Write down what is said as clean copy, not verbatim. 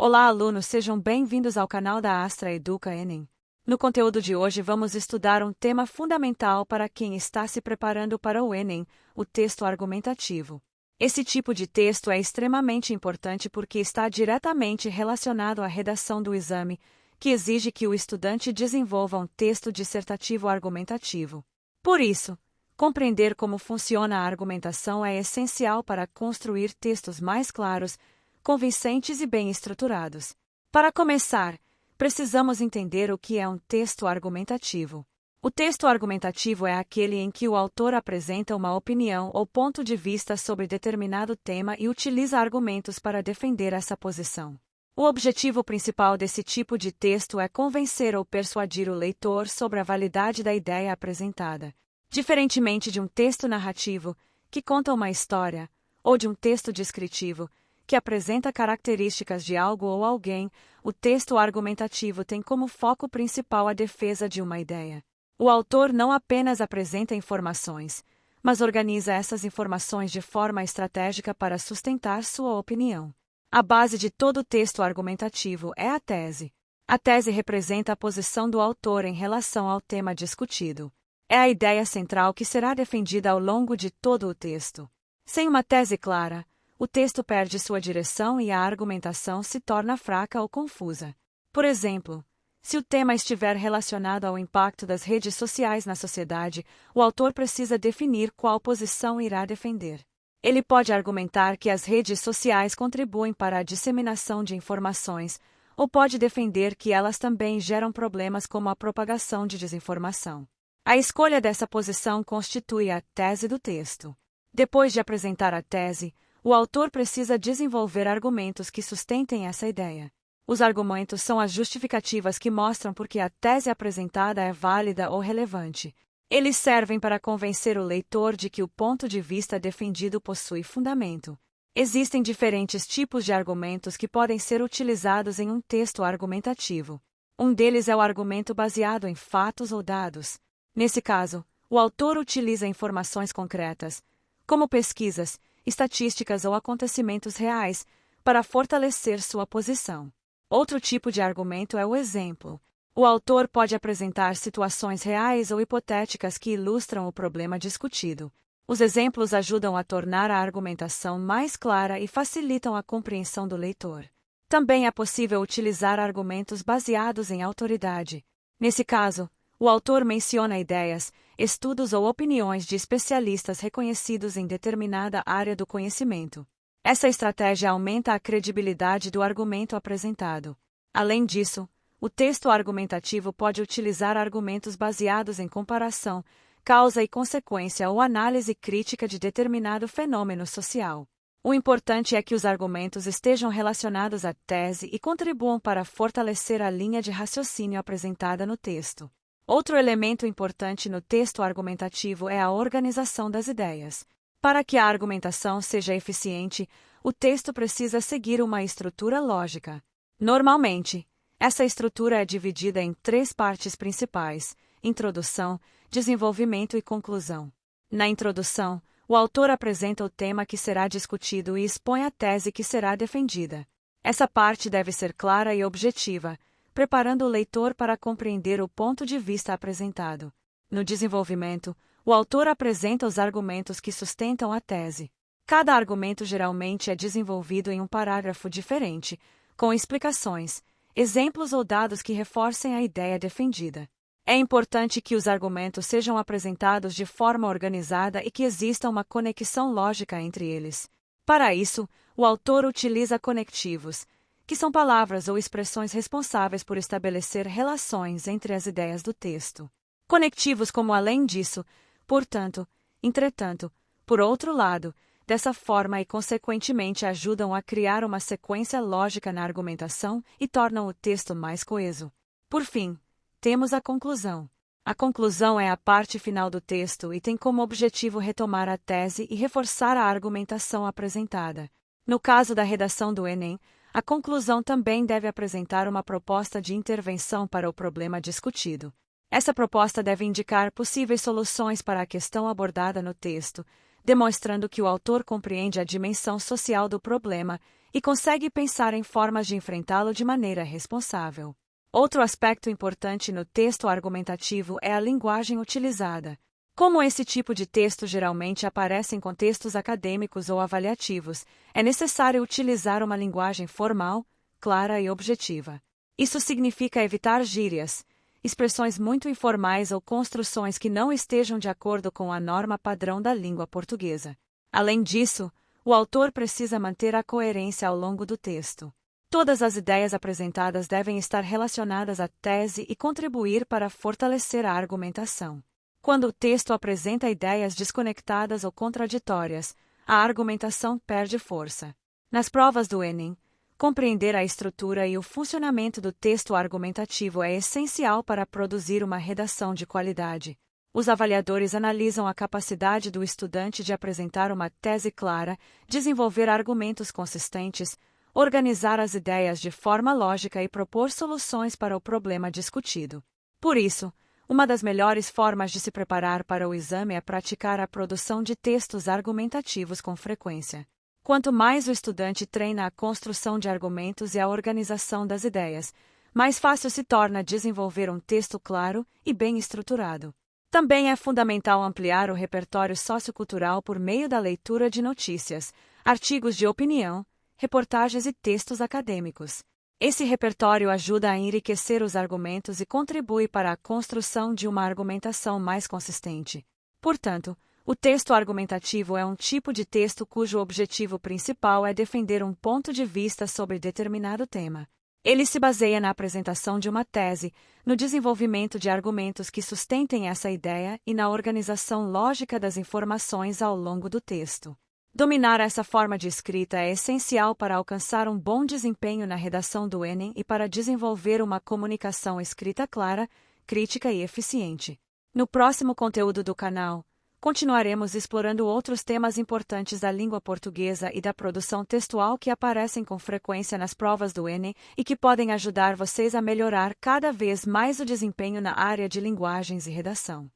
Olá, alunos, sejam bem-vindos ao canal da Astra Educa Enem. No conteúdo de hoje vamos estudar um tema fundamental para quem está se preparando para o Enem, o texto argumentativo. Esse tipo de texto é extremamente importante porque está diretamente relacionado à redação do exame, que exige que o estudante desenvolva um texto dissertativo argumentativo. Por isso, compreender como funciona a argumentação é essencial para construir textos mais claros, convincentes e bem estruturados. Para começar, precisamos entender o que é um texto argumentativo. O texto argumentativo é aquele em que o autor apresenta uma opinião ou ponto de vista sobre determinado tema e utiliza argumentos para defender essa posição. O objetivo principal desse tipo de texto é convencer ou persuadir o leitor sobre a validade da ideia apresentada. Diferentemente de um texto narrativo, que conta uma história, ou de um texto descritivo, que apresenta características de algo ou alguém, o texto argumentativo tem como foco principal a defesa de uma ideia. O autor não apenas apresenta informações, mas organiza essas informações de forma estratégica para sustentar sua opinião. A base de todo texto argumentativo é a tese. A tese representa a posição do autor em relação ao tema discutido. É a ideia central que será defendida ao longo de todo o texto. Sem uma tese clara, o texto perde sua direção e a argumentação se torna fraca ou confusa. Por exemplo, se o tema estiver relacionado ao impacto das redes sociais na sociedade, o autor precisa definir qual posição irá defender. Ele pode argumentar que as redes sociais contribuem para a disseminação de informações, ou pode defender que elas também geram problemas como a propagação de desinformação. A escolha dessa posição constitui a tese do texto. Depois de apresentar a tese, o autor precisa desenvolver argumentos que sustentem essa ideia. Os argumentos são as justificativas que mostram por que a tese apresentada é válida ou relevante. Eles servem para convencer o leitor de que o ponto de vista defendido possui fundamento. Existem diferentes tipos de argumentos que podem ser utilizados em um texto argumentativo. Um deles é o argumento baseado em fatos ou dados. Nesse caso, o autor utiliza informações concretas, como pesquisas, estatísticas ou acontecimentos reais, para fortalecer sua posição. Outro tipo de argumento é o exemplo. O autor pode apresentar situações reais ou hipotéticas que ilustram o problema discutido. Os exemplos ajudam a tornar a argumentação mais clara e facilitam a compreensão do leitor. Também é possível utilizar argumentos baseados em autoridade. Nesse caso, o autor menciona ideias, estudos ou opiniões de especialistas reconhecidos em determinada área do conhecimento. Essa estratégia aumenta a credibilidade do argumento apresentado. Além disso, o texto argumentativo pode utilizar argumentos baseados em comparação, causa e consequência ou análise crítica de determinado fenômeno social. O importante é que os argumentos estejam relacionados à tese e contribuam para fortalecer a linha de raciocínio apresentada no texto. Outro elemento importante no texto argumentativo é a organização das ideias. Para que a argumentação seja eficiente, o texto precisa seguir uma estrutura lógica. Normalmente, essa estrutura é dividida em 3 partes principais: introdução, desenvolvimento e conclusão. Na introdução, o autor apresenta o tema que será discutido e expõe a tese que será defendida. Essa parte deve ser clara e objetiva, preparando o leitor para compreender o ponto de vista apresentado. No desenvolvimento, o autor apresenta os argumentos que sustentam a tese. Cada argumento geralmente é desenvolvido em um parágrafo diferente, com explicações, exemplos ou dados que reforcem a ideia defendida. É importante que os argumentos sejam apresentados de forma organizada e que exista uma conexão lógica entre eles. Para isso, o autor utiliza conectivos, que são palavras ou expressões responsáveis por estabelecer relações entre as ideias do texto. Conectivos como além disso, portanto, entretanto, por outro lado, dessa forma e consequentemente ajudam a criar uma sequência lógica na argumentação e tornam o texto mais coeso. Por fim, temos a conclusão. A conclusão é a parte final do texto e tem como objetivo retomar a tese e reforçar a argumentação apresentada. No caso da redação do Enem, a conclusão também deve apresentar uma proposta de intervenção para o problema discutido. Essa proposta deve indicar possíveis soluções para a questão abordada no texto, demonstrando que o autor compreende a dimensão social do problema e consegue pensar em formas de enfrentá-lo de maneira responsável. Outro aspecto importante no texto argumentativo é a linguagem utilizada. Como esse tipo de texto geralmente aparece em contextos acadêmicos ou avaliativos, é necessário utilizar uma linguagem formal, clara e objetiva. Isso significa evitar gírias, expressões muito informais ou construções que não estejam de acordo com a norma padrão da língua portuguesa. Além disso, o autor precisa manter a coerência ao longo do texto. Todas as ideias apresentadas devem estar relacionadas à tese e contribuir para fortalecer a argumentação. Quando o texto apresenta ideias desconectadas ou contraditórias, a argumentação perde força. Nas provas do Enem, compreender a estrutura e o funcionamento do texto argumentativo é essencial para produzir uma redação de qualidade. Os avaliadores analisam a capacidade do estudante de apresentar uma tese clara, desenvolver argumentos consistentes, organizar as ideias de forma lógica e propor soluções para o problema discutido. Por isso, uma das melhores formas de se preparar para o exame é praticar a produção de textos argumentativos com frequência. Quanto mais o estudante treina a construção de argumentos e a organização das ideias, mais fácil se torna desenvolver um texto claro e bem estruturado. Também é fundamental ampliar o repertório sociocultural por meio da leitura de notícias, artigos de opinião, reportagens e textos acadêmicos. Esse repertório ajuda a enriquecer os argumentos e contribui para a construção de uma argumentação mais consistente. Portanto, o texto argumentativo é um tipo de texto cujo objetivo principal é defender um ponto de vista sobre determinado tema. Ele se baseia na apresentação de uma tese, no desenvolvimento de argumentos que sustentem essa ideia e na organização lógica das informações ao longo do texto. Dominar essa forma de escrita é essencial para alcançar um bom desempenho na redação do Enem e para desenvolver uma comunicação escrita clara, crítica e eficiente. No próximo conteúdo do canal, continuaremos explorando outros temas importantes da língua portuguesa e da produção textual que aparecem com frequência nas provas do Enem e que podem ajudar vocês a melhorar cada vez mais o desempenho na área de linguagens e redação.